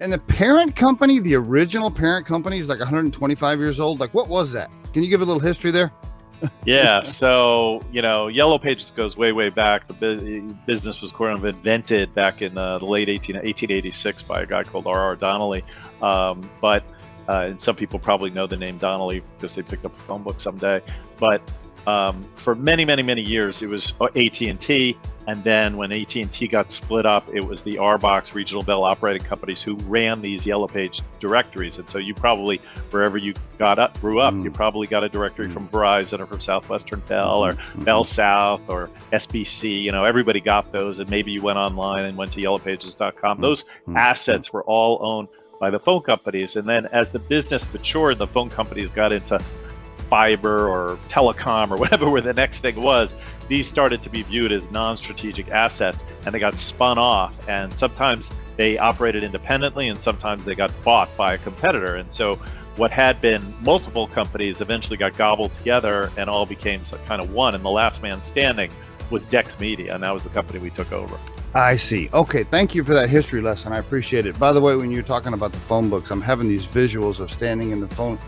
And the parent company, the original parent company, is like 125 years old. Like, what was that? Can you give a little history there? Yeah, so Yellow Pages goes way back. The business was kind of invented back in the late 1886 by a guy called R.R. Donnelley. And some people probably know the name Donnelley because they picked up a phone book someday. But for many years, it was AT&T. And then when AT&T got split up, it was the RBox Regional Bell Operating Companies who ran these Yellow Page directories. And so you probably, wherever you grew up, you probably got a directory from Verizon or from Southwestern Bell or Bell South or SBC. Everybody got those. And maybe you went online and went to yellowpages.com. Those assets were all owned by the phone companies. And then as the business matured, the phone companies got into fiber or telecom or whatever the next thing was, these started to be viewed as non-strategic assets, and they got spun off. And sometimes they operated independently, and sometimes they got bought by a competitor. And so what had been multiple companies eventually got gobbled together and all became kind of one. And the last man standing was Dex Media, and that was the company we took over. I see. Okay, thank you for that history lesson. I appreciate it. By the way, when you're talking about the phone books, I'm having these visuals of standing in the phone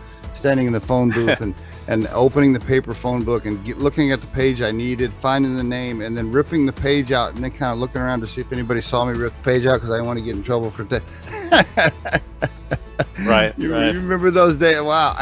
booth and opening the paper phone book and looking at the page I needed, finding the name, and then ripping the page out, and then kind of looking around to see if anybody saw me rip the page out because I didn't want to get in trouble for that. Right. You remember those days? Wow.